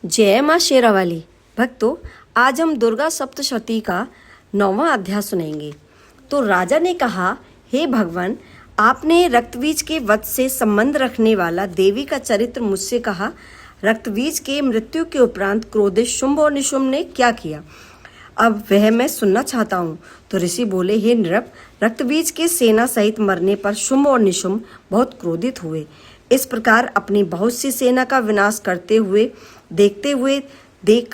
जय माँ शेरावाली। भक्तों, आज हम दुर्गा सप्तशती का 9वां अध्याय सुनेंगे। तो राजा ने कहा, हे भगवान, आपने रक्तबीज के वध से संबंध रखने वाला देवी का चरित्र मुझसे कहा। रक्तबीज के मृत्यु के उपरांत क्रोधित शुंभ और निशुंभ ने क्या किया, अब वह मैं सुनना चाहता हूँ। तो ऋषि बोले, हे नृप, रक्तबीज के सेना सहित मरने पर शुंभ और निशुंभ बहुत क्रोधित हुए। इस प्रकार अपनी बहुत सी सेना का विनाश देखते हुए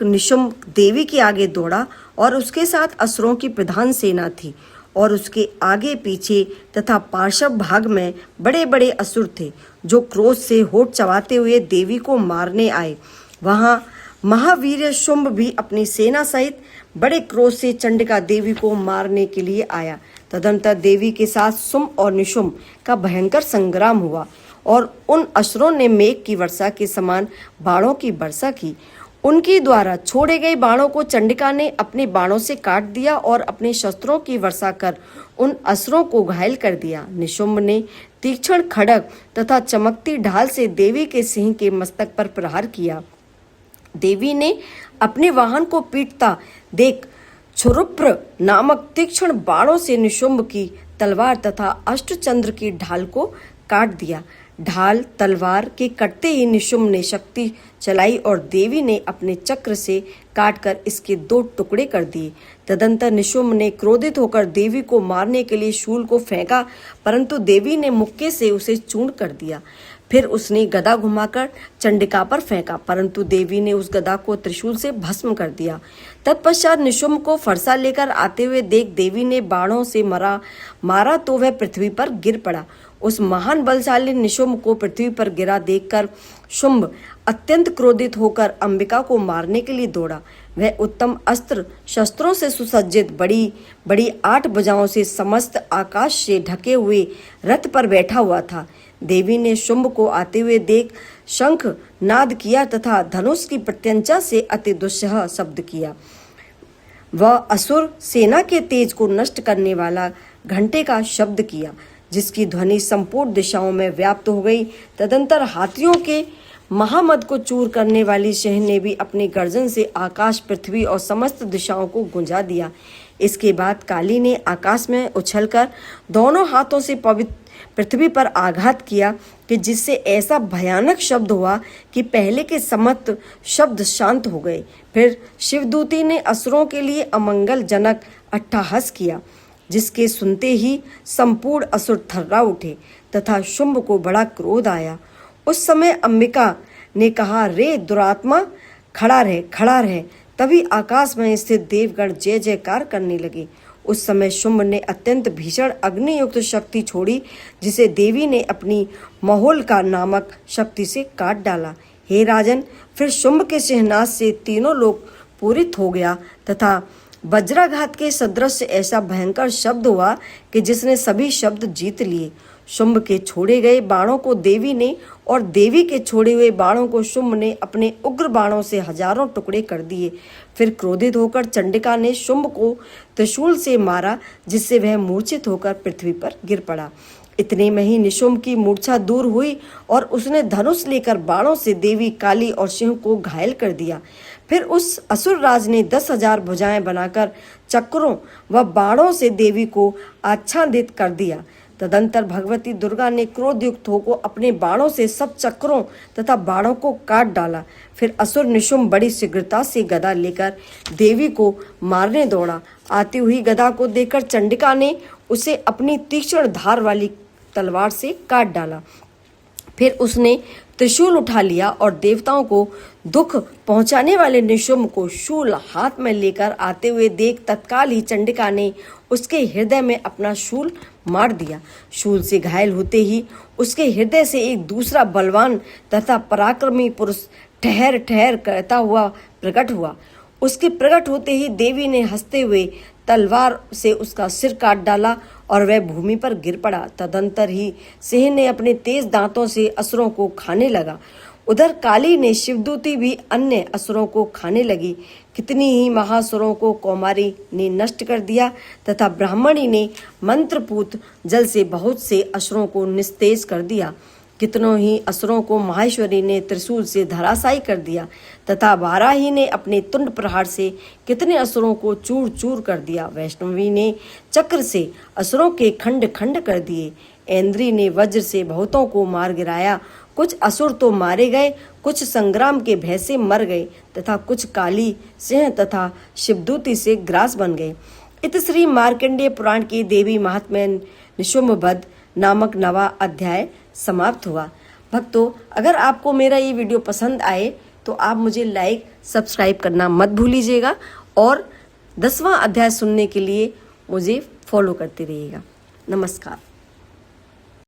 निशुंभ देवी के आगे दौड़ा और उसके साथ असुरों की प्रधान सेना थी और उसके आगे पीछे तथा पार्श्व भाग में बड़े बड़े असुर थे जो क्रोध से होठ चबाते हुए देवी को मारने आए। वहां महावीर शुंभ भी अपनी सेना सहित बड़े क्रोध से चंडिका देवी को मारने के लिए आया। तदनंतर देवी के साथ शुंभ और निशुंभ का भयंकर संग्राम हुआ और उन असुरों ने मेघ की वर्षा के समान बाणों की वर्षा की। उनके द्वारा छोड़े गए बाणों को चंडिका ने अपने बाणों से काट दिया और अपने शस्त्रों की वर्षा कर उन असुरों को घायल कर दिया। निशुंभ ने तीक्ष्ण खड्ग तथा चमकती ढाल से देवी के सिंह के मस्तक पर प्रहार किया। देवी ने अपने वाहन को पीटता देख क्षुरुप्र नामक तीक्ष्ण बाणों से निशुंभ की तलवार तथा अष्टचंद्र की ढाल को काट दिया। ढाल तलवार के कटते ही निशुंभ ने शक्ति चलाई और देवी ने अपने चक्र से काटकर इसके 2 टुकड़े कर दिए। तदंतर निशुंभ ने क्रोधित होकर देवी को मारने के लिए शूल को फेंका, परंतु देवी ने मुक्के से उसे चूर्ण कर दिया। फिर उसने गदा घुमाकर चंडिका पर फेंका, परंतु देवी ने उस गदा को त्रिशूल से भस्म कर दिया। तत्पश्चात निशुंभ को फरसा लेकर आते हुए देख देवी ने बाणों से मारा तो वह पृथ्वी पर गिर पड़ा। उस महान बलशाली निशुंभ को पृथ्वी पर गिरा देखकर शुंभ अत्यंत क्रोधित होकर अंबिका को मारने के लिए दौड़ा। वह उत्तम अस्त्र शस्त्रों से सुसज्जित बड़ी बड़ी 8 भुजाओं से समस्त आकाश से ढके हुए रथ पर बैठा हुआ था। देवी ने शुंभ को आते हुए देख शंख नाद किया तथा धनुष की प्रत्यंचा से अति दुस्सह शब्द किया। वह असुर सेना के तेज को नष्ट करने वाला घंटे का शब्द किया, जिसकी ध्वनि संपूर्ण दिशाओं में व्याप्त हो गई। तदंतर हाथियों के महामद को चूर करने वाली सिंह ने भी अपनी गर्जन से आकाश, पृथ्वी और समस्त दिशाओं को गुंजा दिया। इसके बाद काली ने आकाश में उछलकर दोनों हाथों से पृथ्वी पर आघात किया कि जिससे ऐसा भयानक शब्द हुआ कि पहले के समस्त शब्द शांत हो गए। फिर शिवदूती ने असुरों के लिए अमंगलजनक अट्टहास किया, जिसके सुनते ही संपूर्ण असुर थर्रा उठे तथा शुंभ को बड़ा क्रोध आया। उस समय अंबिका ने कहा, रे दुरात्मा, खड़ा रहे। तभी आकाश में स्थित देवगण जय जयकार करने लगे। उस समय शुंभ ने अत्यंत भीषण अग्नियुक्त शक्ति छोड़ी, जिसे देवी ने अपनी महोलका नामक शक्ति से काट डाला। हे राजन, फिर शुंभ के सिंहनाद से तीनों लोक पूरित हो गया तथा वज्राघात के सदृश ऐसा भयंकर शब्द हुआ कि जिसने सभी शब्द जीत लिए। शुंभ के छोड़े गए बाणों को देवी ने और देवी के छोड़े हुए बाणों को शुंभ ने अपने उग्र बाणों से हजारों टुकड़े कर दिए। फिर क्रोधित होकर चंडिका ने शुंभ को त्रिशूल से मारा, जिससे वह मूर्छित होकर पृथ्वी पर गिर पड़ा। इतने में ही निशुंभ की मूर्छा दूर हुई और उसने धनुष लेकर बाणों से देवी, काली और सिंह को घायल कर दिया। फिर उस असुर राज ने 10,000 भुजाएं बनाकर चक्रों व बाणों से देवी को आच्छादित कर दिया। तदंतर भगवती दुर्गा ने क्रोधयुक्त होकर अपने बाणों से सब चक्रों तथा बाणों को काट डाला। फिर असुर निशुंभ बड़ी शीघ्रता से गदा लेकर देवी को मारने दौड़ा। आती हुई गदा को देखकर चंडिका ने उसे अपनी तीक्ष्ण धार वाली तलवार से काट डाला। फिर उसने त्रिशूल उठा लिया और देवताओं को दुख पहुंचाने वाले निशुंभ को शूल हाथ में लेकर आते हुए देख तत्काल ही चंडिका ने उसके हृदय में अपना शूल मार दिया। शूल से घायल होते ही उसके हृदय से एक दूसरा बलवान तथा पराक्रमी पुरुष ठहर कहता हुआ प्रकट हुआ। उसके प्रकट होते ही देवी ने हंसते हुए तलवार से उसका सिर काट डाला और वह भूमि पर गिर पड़ा। तदंतर ही सिंह ने अपने तेज दांतों से असुरों को खाने लगा। उधर काली ने शिवदूती भी अन्य असुरों को खाने लगी। कितनी ही महासुरों को कौमारी ने नष्ट कर दिया तथा ब्राह्मणी ने मंत्रपूत जल से बहुत से असुरों को निस्तेज कर दिया। कितनों ही असुरों को माहेश्वरी ने त्रिशूल से धराशायी कर दिया तथा वाराही ने अपने तुंड प्रहार से कितने असुरों को चूर चूर कर दिया। वैष्णवी ने चक्र से असुरों के खंड खंड कर दिए। ऐन्द्री ने वज्र से बहुतों को मार गिराया। कुछ असुर तो मारे गए, कुछ संग्राम के भय से मर गए तथा कुछ काली सिंह तथा शिवदूती से ग्रास बन गए। इत श्री मार्कंडेय पुराण की देवी महात्म्य निशुम्भवध नामक नवा अध्याय समाप्त हुआ। भक्तों, अगर आपको मेरा ये वीडियो पसंद आए तो आप मुझे लाइक सब्सक्राइब करना मत भूलिएगा और 10वां अध्याय सुनने के लिए मुझे फॉलो करते रहिएगा। नमस्कार।